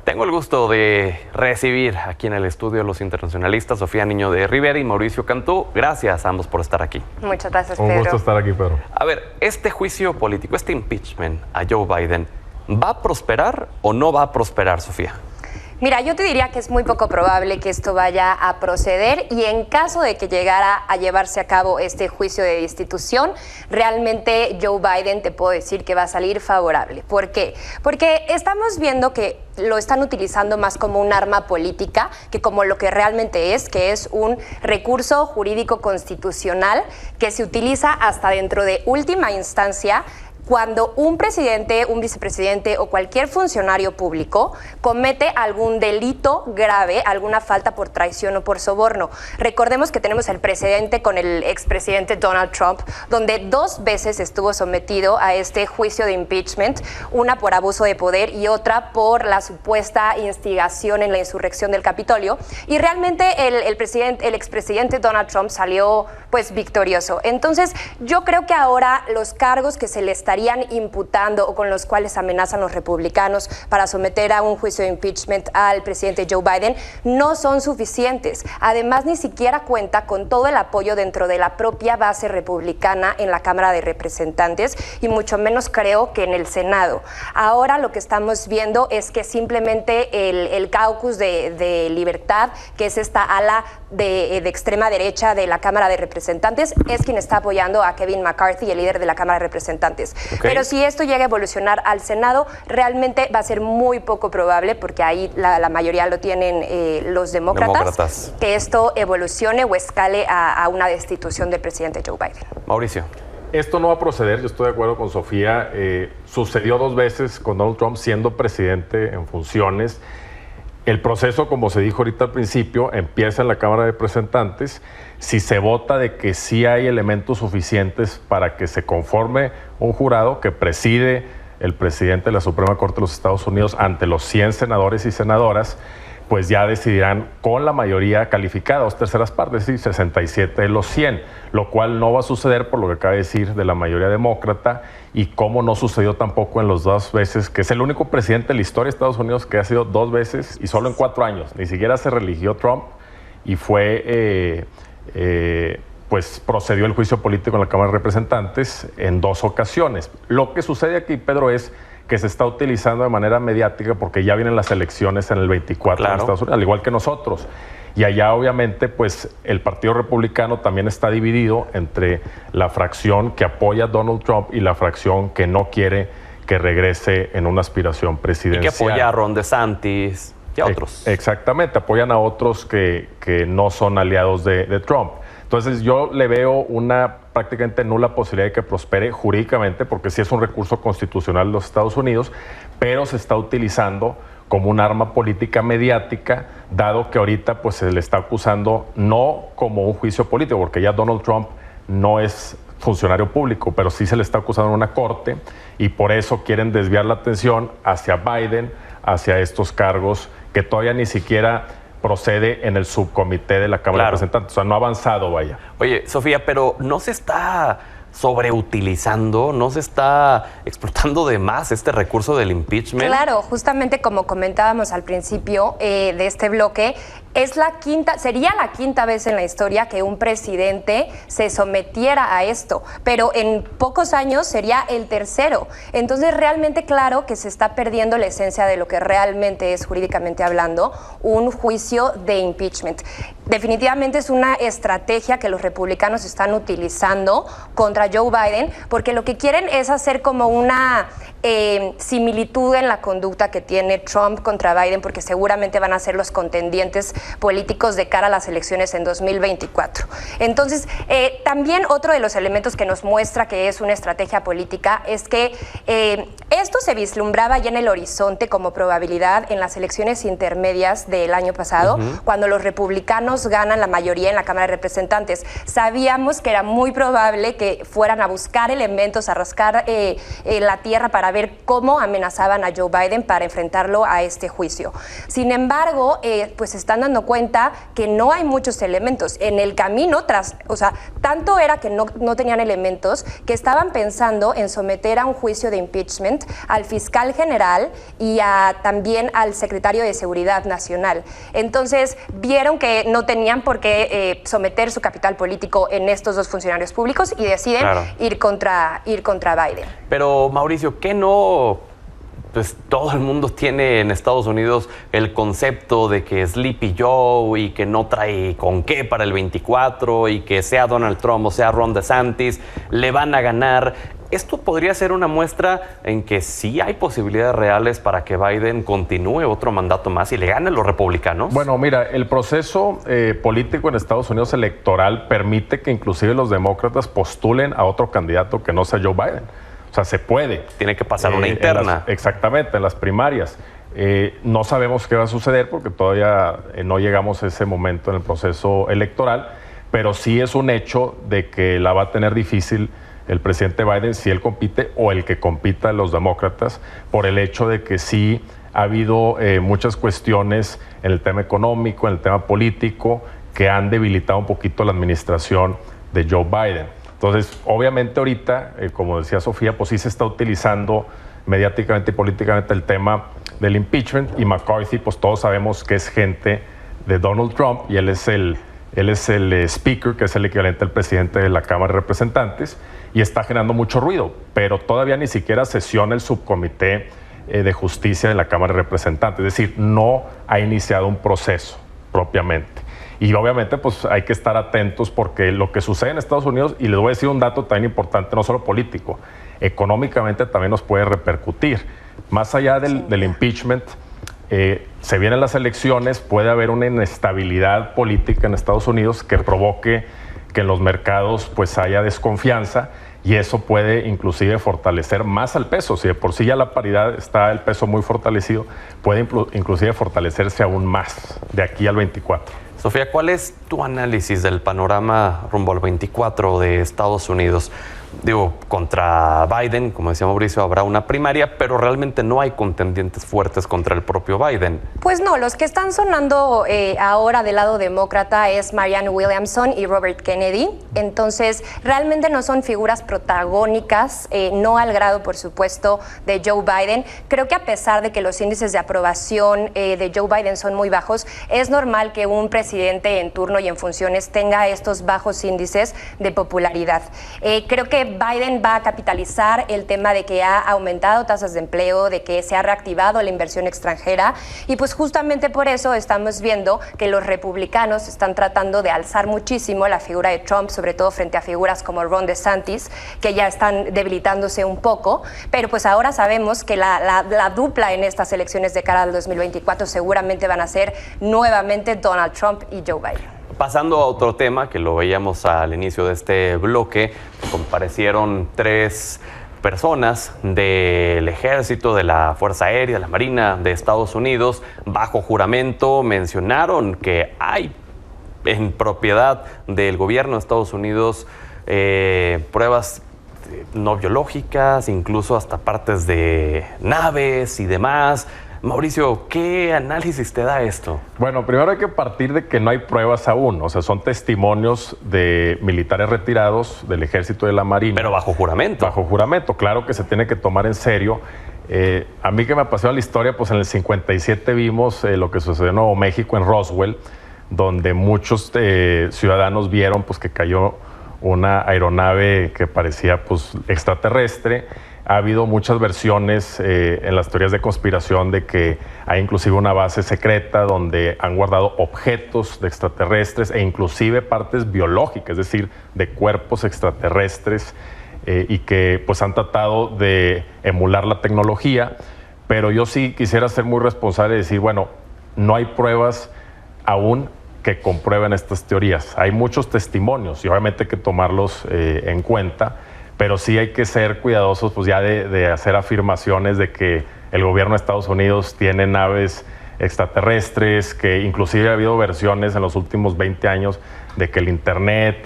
Tengo el gusto de recibir aquí en el estudio los internacionalistas Sofía Niño de Rivera y Mauricio Cantú. Gracias a ambos por estar aquí. Muchas gracias, Pedro. Un gusto estar aquí, Pedro. A ver, este juicio político, este impeachment a Joe Biden, ¿va a prosperar o no va a prosperar, Sofía? Mira, yo te diría que es muy poco probable que esto vaya a proceder y en caso de que llegara a llevarse a cabo este juicio de destitución, realmente Joe Biden te puedo decir que va a salir favorable. ¿Por qué? Porque estamos viendo que lo están utilizando más como un arma política que como lo que realmente es, que es un recurso jurídico constitucional que se utiliza hasta dentro de última instancia cuando un presidente, un vicepresidente o cualquier funcionario público comete algún delito grave, alguna falta por traición o por soborno. Recordemos que tenemos el precedente con el expresidente Donald Trump, donde 2 veces estuvo sometido a este juicio de impeachment, una por abuso de poder y otra por la supuesta instigación en la insurrección del Capitolio. Y realmente el expresidente Donald Trump salió pues victorioso. Entonces, yo creo que ahora los cargos que se le estarían estarían imputando o con los cuales amenazan los republicanos para someter a un juicio de impeachment al presidente Joe Biden no son suficientes. Además, ni siquiera cuenta con todo el apoyo dentro de la propia base republicana en la Cámara de Representantes y mucho menos creo que en el Senado. Ahora lo que estamos viendo es que simplemente el caucus de Libertad, que es esta ala de extrema derecha de la Cámara de Representantes, es quien está apoyando a Kevin McCarthy, el líder de la Cámara de Representantes. Pero si esto llega a evolucionar al Senado, realmente va a ser muy poco probable, porque ahí la mayoría lo tienen los demócratas, que esto evolucione o escale a una destitución del presidente Joe Biden. Mauricio. Esto no va a proceder, yo estoy de acuerdo con Sofía. Sucedió 2 veces con Donald Trump siendo presidente en funciones. El proceso, como se dijo ahorita al principio, empieza en la Cámara de Representantes. Si se vota de que sí hay elementos suficientes para que se conforme un jurado que preside el presidente de la Suprema Corte de los Estados Unidos ante los 100 senadores y senadoras, pues ya decidirán con la mayoría calificada, 2/3 partes, es decir, 67 de los 100, lo cual no va a suceder por lo que acaba de decir de la mayoría demócrata, y como no sucedió tampoco en las 2 veces, que es el único presidente de la historia de Estados Unidos que ha sido 2 veces y solo en 4 años. Ni siquiera se religió Trump y fue, pues procedió el juicio político en la Cámara de Representantes en 2 ocasiones. Lo que sucede aquí, Pedro, es que se está utilizando de manera mediática porque ya vienen las elecciones en el 24 en Estados Unidos, al igual que nosotros. Y allá obviamente pues el Partido Republicano también está dividido entre la fracción que apoya a Donald Trump y la fracción que no quiere que regrese en una aspiración presidencial. Y que apoya a Ron DeSantis y a otros. Exactamente, apoyan a otros que no son aliados de Trump. Entonces yo le veo una prácticamente nula posibilidad de que prospere jurídicamente, porque sí es un recurso constitucional de los Estados Unidos, pero se está utilizando como un arma política mediática, dado que ahorita pues se le está acusando no como un juicio político, porque ya Donald Trump no es funcionario público, pero sí se le está acusando en una corte, y por eso quieren desviar la atención hacia Biden, hacia estos cargos que todavía ni siquiera procede en el subcomité de la Cámara de Representantes. O sea, no ha avanzado, vaya. Oye, Sofía, pero ¿no se está sobreutilizando, no se está explotando de más este recurso del impeachment? Claro, justamente como comentábamos al principio de este bloque, sería la quinta vez en la historia que un presidente se sometiera a esto, pero en pocos años sería el tercero. Entonces, realmente claro que se está perdiendo la esencia de lo que realmente es, jurídicamente hablando, un juicio de impeachment. Definitivamente es una estrategia que los republicanos están utilizando contra Joe Biden, porque lo que quieren es hacer como una similitud en la conducta que tiene Trump contra Biden, porque seguramente van a ser los contendientes políticos de cara a las elecciones en 2024. Entonces, también otro de los elementos que nos muestra que es una estrategia política es que esto se vislumbraba ya en el horizonte como probabilidad en las elecciones intermedias del año pasado, cuando los republicanos ganan la mayoría en la Cámara de Representantes. Sabíamos que era muy probable que fueran a buscar elementos, a rascar la tierra para ver cómo amenazaban a Joe Biden para enfrentarlo a este juicio. Sin embargo, pues se están dando cuenta que no hay muchos elementos. En el camino, tanto era que no tenían elementos, que estaban pensando en someter a un juicio de impeachment al fiscal general y también al secretario de Seguridad Nacional. Entonces, vieron que no tenían por qué someter su capital político en estos 2 funcionarios públicos y deciden ir contra Biden. Pero, Mauricio, ¿qué no? Pues todo el mundo tiene en Estados Unidos el concepto de que Sleepy Joe y que no trae con qué para el 24 y que sea Donald Trump o sea Ron DeSantis, le van a ganar. ¿Esto podría ser una muestra en que sí hay posibilidades reales para que Biden continúe otro mandato más y le ganen los republicanos? Bueno, mira, el proceso político en Estados Unidos electoral permite que inclusive los demócratas postulen a otro candidato que no sea Joe Biden. O sea, se puede. Tiene que pasar una interna. Exactamente, en las primarias. No sabemos qué va a suceder porque todavía no llegamos a ese momento en el proceso electoral, pero sí es un hecho de que la va a tener difícil el presidente Biden si él compite o el que compita los demócratas, por el hecho de que sí ha habido muchas cuestiones en el tema económico, en el tema político, que han debilitado un poquito la administración de Joe Biden. Entonces, obviamente ahorita, como decía Sofía, pues sí se está utilizando mediáticamente y políticamente el tema del impeachment, y McCarthy, pues todos sabemos que es gente de Donald Trump, y él es el speaker, que es el equivalente al presidente de la Cámara de Representantes, y está generando mucho ruido, pero todavía ni siquiera sesiona el subcomité de justicia de la Cámara de Representantes, es decir, no ha iniciado un proceso propiamente. Y obviamente pues hay que estar atentos, porque lo que sucede en Estados Unidos, y les voy a decir un dato también importante, no solo político, económicamente también nos puede repercutir. Más allá del impeachment, se vienen las elecciones, puede haber una inestabilidad política en Estados Unidos que provoque que en los mercados pues haya desconfianza, y eso puede inclusive fortalecer más al peso. Si de por sí ya la paridad está el peso muy fortalecido, puede inclusive fortalecerse aún más de aquí al 24. Sofía, ¿cuál es tu análisis del panorama rumbo al 24 de Estados Unidos? Digo, contra Biden, como decía Mauricio, habrá una primaria, pero realmente no hay contendientes fuertes contra el propio Biden. Pues no, los que están sonando ahora del lado demócrata es Marianne Williamson y Robert Kennedy. Entonces, realmente no son figuras protagónicas, no al grado, por supuesto, de Joe Biden. Creo que a pesar de que los índices de aprobación de Joe Biden son muy bajos, es normal que un presidente en turno y en funciones tenga estos bajos índices de popularidad. Creo que Biden va a capitalizar el tema de que ha aumentado tasas de empleo, de que se ha reactivado la inversión extranjera, y pues justamente por eso estamos viendo que los republicanos están tratando de alzar muchísimo la figura de Trump, sobre todo frente a figuras como Ron DeSantis, que ya están debilitándose un poco, pero pues ahora sabemos que la dupla en estas elecciones de cara al 2024 seguramente van a ser nuevamente Donald Trump y Joe Biden. Pasando a otro tema, que lo veíamos al inicio de este bloque, comparecieron 3 personas del Ejército, de la Fuerza Aérea, de la Marina de Estados Unidos, bajo juramento. Mencionaron que hay en propiedad del gobierno de Estados Unidos pruebas no biológicas, incluso hasta partes de naves y demás. Mauricio, ¿qué análisis te da esto? Bueno, primero hay que partir de que no hay pruebas aún, o sea, son testimonios de militares retirados del Ejército y de la Marina. Pero bajo juramento. Bajo juramento, claro que se tiene que tomar en serio. A mí que me apasiona la historia, pues en el 57 vimos lo que sucedió en Nuevo México, en Roswell, donde muchos ciudadanos vieron pues que cayó una aeronave que parecía pues extraterrestre. Ha habido muchas versiones en las teorías de conspiración de que hay inclusive una base secreta donde han guardado objetos de extraterrestres e inclusive partes biológicas, es decir, de cuerpos extraterrestres, y que pues han tratado de emular la tecnología. Pero yo sí quisiera ser muy responsable y decir, bueno, no hay pruebas aún que comprueben estas teorías. Hay muchos testimonios y obviamente hay que tomarlos en cuenta, pero sí hay que ser cuidadosos pues ya de hacer afirmaciones de que el gobierno de Estados Unidos tiene naves extraterrestres, que inclusive ha habido versiones en los últimos 20 años de que el internet,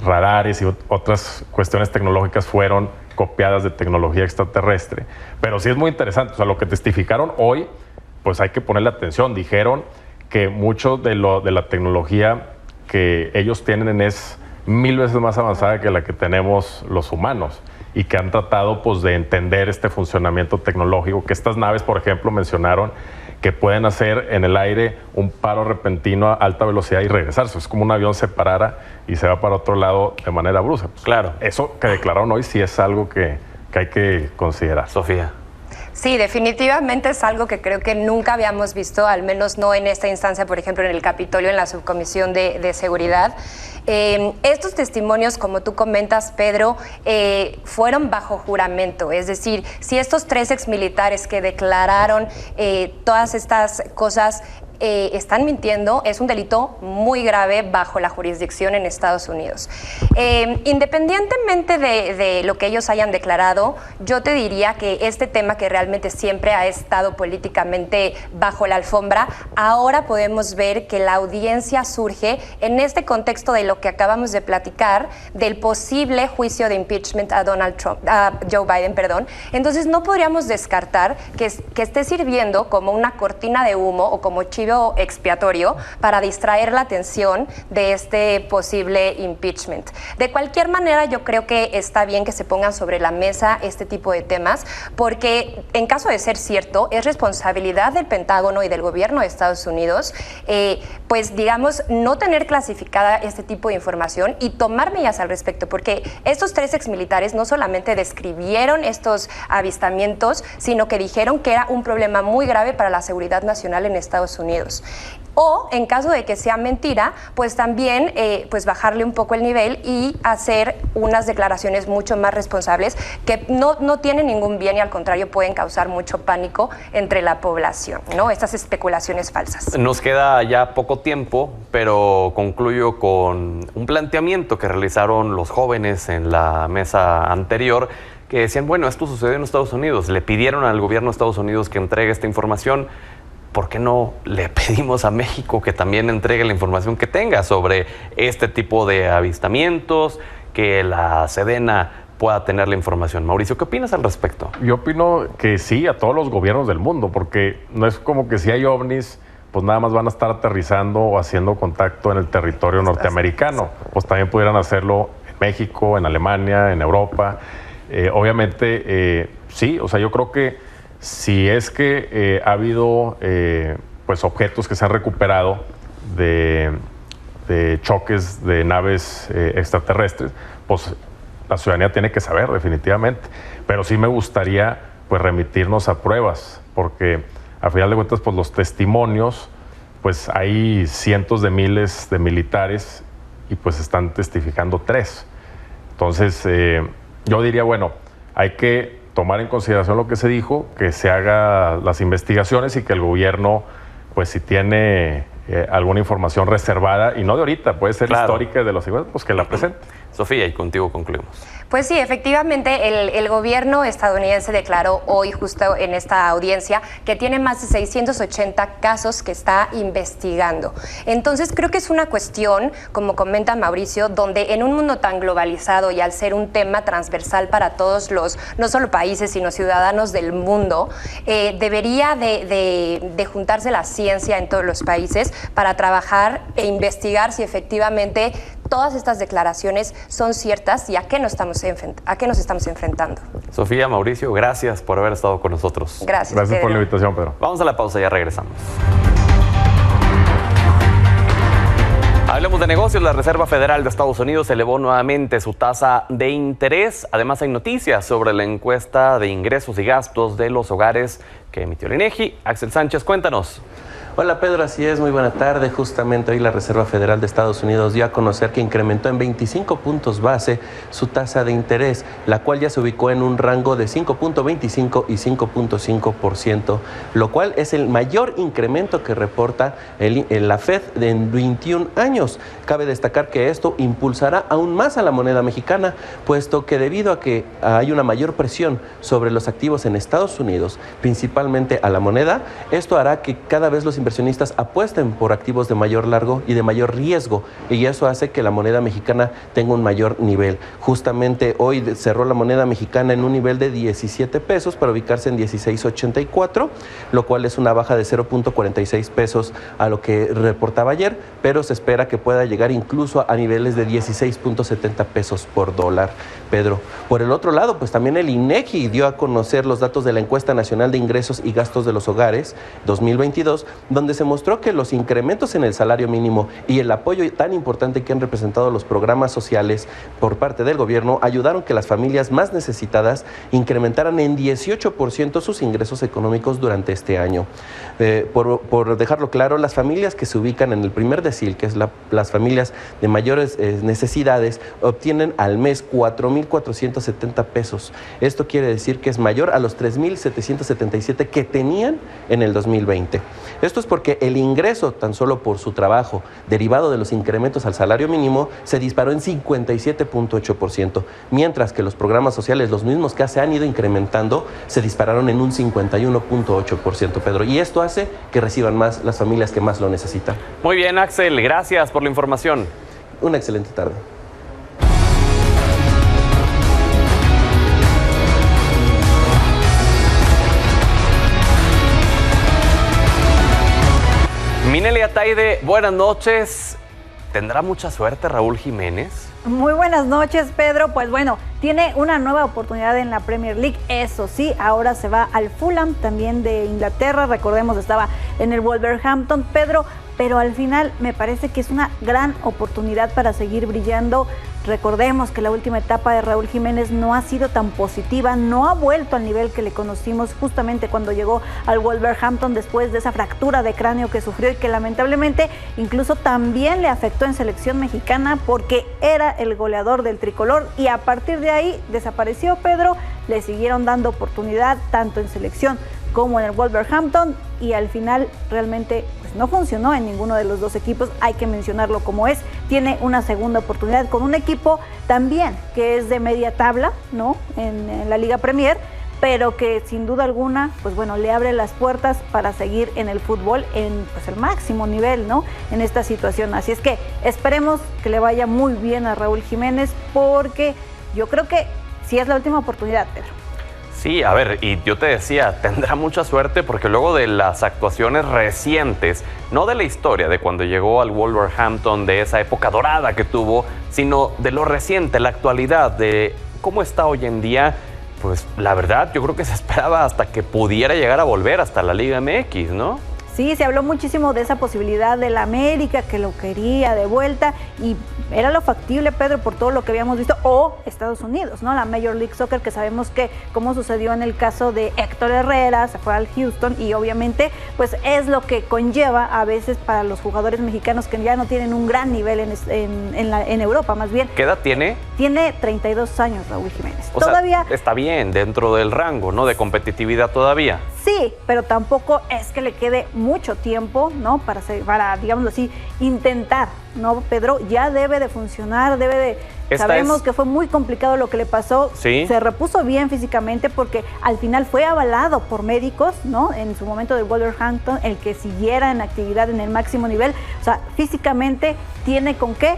radares y otras cuestiones tecnológicas fueron copiadas de tecnología extraterrestre. Pero sí es muy interesante, o sea, lo que testificaron hoy, pues hay que ponerle atención. Dijeron que mucho de la tecnología que ellos tienen es 1000 veces más avanzada que la que tenemos los humanos, y que han tratado pues de entender este funcionamiento tecnológico, que estas naves, por ejemplo, mencionaron que pueden hacer en el aire un paro repentino a alta velocidad y regresarse. Es como un avión se parara y se va para otro lado de manera brusca. Pues, claro. Eso que declararon hoy sí es algo que hay que considerar. Sofía. Sí, definitivamente es algo que creo que nunca habíamos visto, al menos no en esta instancia, por ejemplo, en el Capitolio, en la Subcomisión de Seguridad. Estos testimonios, como tú comentas, Pedro, fueron bajo juramento. Es decir, si estos 3 exmilitares que declararon todas estas cosas están mintiendo, es un delito muy grave bajo la jurisdicción en Estados Unidos. Independientemente de lo que ellos hayan declarado, yo te diría que este tema que realmente siempre ha estado políticamente bajo la alfombra, ahora podemos ver que la audiencia surge en este contexto de lo que acabamos de platicar, del posible juicio de impeachment a Joe Biden, perdón. Entonces no podríamos descartar que esté sirviendo como una cortina de humo o como chivo chivo expiatorio para distraer la atención de este posible impeachment. De cualquier manera, yo creo que está bien que se pongan sobre la mesa este tipo de temas, porque en caso de ser cierto, es responsabilidad del Pentágono y del gobierno de Estados Unidos, pues digamos, no tener clasificada este tipo de información y tomar medidas al respecto, porque estos 3 exmilitares no solamente describieron estos avistamientos, sino que dijeron que era un problema muy grave para la seguridad nacional en Estados Unidos. O, en caso de que sea mentira, pues también pues bajarle un poco el nivel y hacer unas declaraciones mucho más responsables que no tienen ningún bien y al contrario pueden causar mucho pánico entre la población, ¿no? Estas especulaciones falsas. Nos queda ya poco tiempo, pero concluyo con un planteamiento que realizaron los jóvenes en la mesa anterior, que decían, bueno, esto sucedió en Estados Unidos, le pidieron al gobierno de Estados Unidos que entregue esta información, ¿por qué no le pedimos a México que también entregue la información que tenga sobre este tipo de avistamientos, que la Sedena pueda tener la información? Mauricio, ¿qué opinas al respecto? Yo opino que sí a todos los gobiernos del mundo, porque no es como que si hay ovnis, pues nada más van a estar aterrizando o haciendo contacto en el territorio norteamericano. Pues también pudieran hacerlo en México, en Alemania, en Europa. Obviamente, sí, o sea, yo creo que si es que ha habido pues objetos que se han recuperado de choques de naves extraterrestres, pues la ciudadanía tiene que saber definitivamente. Pero sí me gustaría pues remitirnos a pruebas, porque a final de cuentas pues los testimonios, pues hay cientos de miles de militares y pues están testificando 3. Entonces yo diría, bueno, hay que tomar en consideración lo que se dijo, que se haga las investigaciones y que el gobierno, pues si tiene alguna información reservada, y no de ahorita, puede ser histórica de los 50, pues que la presente. Sofía, y contigo concluimos. Pues sí, efectivamente, el gobierno estadounidense declaró hoy, justo en esta audiencia, que tiene más de 680 casos que está investigando. Entonces, creo que es una cuestión, como comenta Mauricio, donde en un mundo tan globalizado y al ser un tema transversal para todos los, no solo países, sino ciudadanos del mundo, debería de juntarse la ciencia en todos los países para trabajar e investigar si efectivamente todas estas declaraciones son ciertas y a qué nos estamos enfrentando. Sofía, Mauricio, gracias por haber estado con nosotros. Gracias, Pedro. Por la invitación, Pedro. Vamos a la pausa, ya regresamos. Hablemos de negocios. La Reserva Federal de Estados Unidos elevó nuevamente su tasa de interés. Además, hay noticias sobre la encuesta de ingresos y gastos de los hogares que emitió el INEGI. Axel Sánchez, cuéntanos. Hola Pedro, así es, muy buena tarde. Justamente hoy la Reserva Federal de Estados Unidos dio a conocer que incrementó en 25 puntos base su tasa de interés, la cual ya se ubicó en un rango de 5.25 y 5.5%, lo cual es el mayor incremento que reporta la Fed en 21 años. Cabe destacar que esto impulsará aún más a la moneda mexicana, puesto que debido a que hay una mayor presión sobre los activos en Estados Unidos, principalmente a la moneda, esto hará que cada vez los inversionistas apuesten por activos de mayor largo y de mayor riesgo, y eso hace que la moneda mexicana tenga un mayor nivel. Justamente hoy cerró la moneda mexicana en un nivel de 17 pesos para ubicarse en 16.84, lo cual es una baja de 0.46 pesos a lo que reportaba ayer, pero se espera que pueda llegar incluso a niveles de 16.70 pesos por dólar, Pedro. Por el otro lado, pues también el INEGI dio a conocer los datos de la Encuesta Nacional de Ingresos y Gastos de los Hogares 2022, donde se mostró que los incrementos en el salario mínimo y el apoyo tan importante que han representado los programas sociales por parte del gobierno ayudaron que las familias más necesitadas incrementaran en 18% sus ingresos económicos durante este año. Por dejarlo claro, las familias que se ubican en el primer decil, que es las familias de mayores necesidades, obtienen al mes 4.470 pesos. Esto quiere decir que es mayor a los 3.777 que tenían en el 2020. Esto es porque el ingreso, tan solo por su trabajo, derivado de los incrementos al salario mínimo, se disparó en 57.8%, mientras que los programas sociales, los mismos que se han ido incrementando, se dispararon en un 51.8%, Pedro. Y esto hace que reciban más las familias que más lo necesitan. Muy bien, Axel, gracias por la información. Una excelente tarde. Minelli Ataide, buenas noches. ¿Tendrá mucha suerte Raúl Jiménez? Muy buenas noches, Pedro. Pues bueno, tiene una nueva oportunidad en la Premier League. Eso sí, ahora se va al Fulham, también de Inglaterra. Recordemos, estaba en el Wolverhampton, Pedro. Pero al final me parece que es una gran oportunidad para seguir brillando. Recordemos que la última etapa de Raúl Jiménez no ha sido tan positiva, no ha vuelto al nivel que le conocimos justamente cuando llegó al Wolverhampton después de esa fractura de cráneo que sufrió y que lamentablemente incluso también le afectó en selección mexicana porque era el goleador del tricolor y a partir de ahí desapareció, Pedro. Le siguieron dando oportunidad tanto en selección como en el Wolverhampton y al final realmente pues, no funcionó en ninguno de los dos equipos, hay que mencionarlo como es. Tiene una segunda oportunidad con un equipo también que es de media tabla, ¿no? En la Liga Premier, pero que sin duda alguna, pues bueno, le abre las puertas para seguir en el fútbol en pues, el máximo nivel, ¿no? En esta situación. Así es que esperemos que le vaya muy bien a Raúl Jiménez porque yo creo que sí es la última oportunidad, Pedro. Sí, a ver, y yo te decía, tendrá mucha suerte porque luego de las actuaciones recientes, no de la historia de cuando llegó al Wolverhampton, de esa época dorada que tuvo, sino de lo reciente, la actualidad, de cómo está hoy en día, pues la verdad yo creo que se esperaba hasta que pudiera llegar a volver hasta la Liga MX, ¿no? Sí, se habló muchísimo de esa posibilidad del América, que lo quería de vuelta y era lo factible, Pedro, por todo lo que habíamos visto, o Estados Unidos, ¿no? La Major League Soccer, que sabemos que como sucedió en el caso de Héctor Herrera, se fue al Houston y obviamente pues es lo que conlleva a veces para los jugadores mexicanos que ya no tienen un gran nivel en Europa, más bien. ¿Qué edad tiene? Tiene 32 años Raúl Jiménez. O todavía sea, está bien dentro del rango, ¿no? De competitividad todavía. Sí, pero tampoco es que le quede mucho tiempo, ¿no? Para digámoslo así, intentar, ¿no, Pedro? Ya debe de funcionar, sabemos que fue muy complicado lo que le pasó. ¿Sí? Se repuso bien físicamente porque al final fue avalado por médicos, ¿no? En su momento del Wolverhampton, el que siguiera en actividad en el máximo nivel. O sea, físicamente tiene con qué.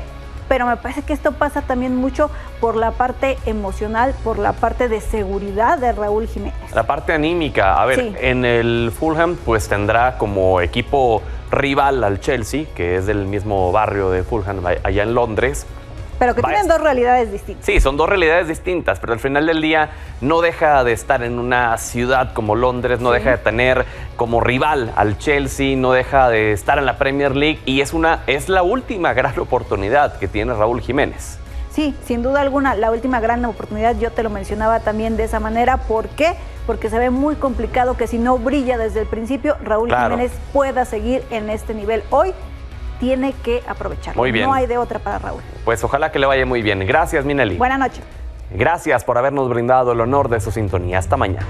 Pero me parece que esto pasa también mucho por la parte emocional, por la parte de seguridad de Raúl Jiménez. La parte anímica, a ver, sí. En el Fulham pues tendrá como equipo rival al Chelsea, que es del mismo barrio de Fulham, allá en Londres. Pero que tienen dos realidades distintas. Sí, son dos realidades distintas, pero al final del día no deja de estar en una ciudad como Londres, no deja de tener como rival al Chelsea, no deja de estar en la Premier League y es la última gran oportunidad que tiene Raúl Jiménez. Sí, sin duda alguna, la última gran oportunidad, yo te lo mencionaba también de esa manera. ¿Por qué? Porque se ve muy complicado que si no brilla desde el principio, Raúl Jiménez pueda seguir en este nivel. Hoy tiene que aprovecharlo. Muy bien. No hay de otra para Raúl. Pues ojalá que le vaya muy bien. Gracias, Minelli. Buenas noches. Gracias por habernos brindado el honor de su sintonía. Hasta mañana.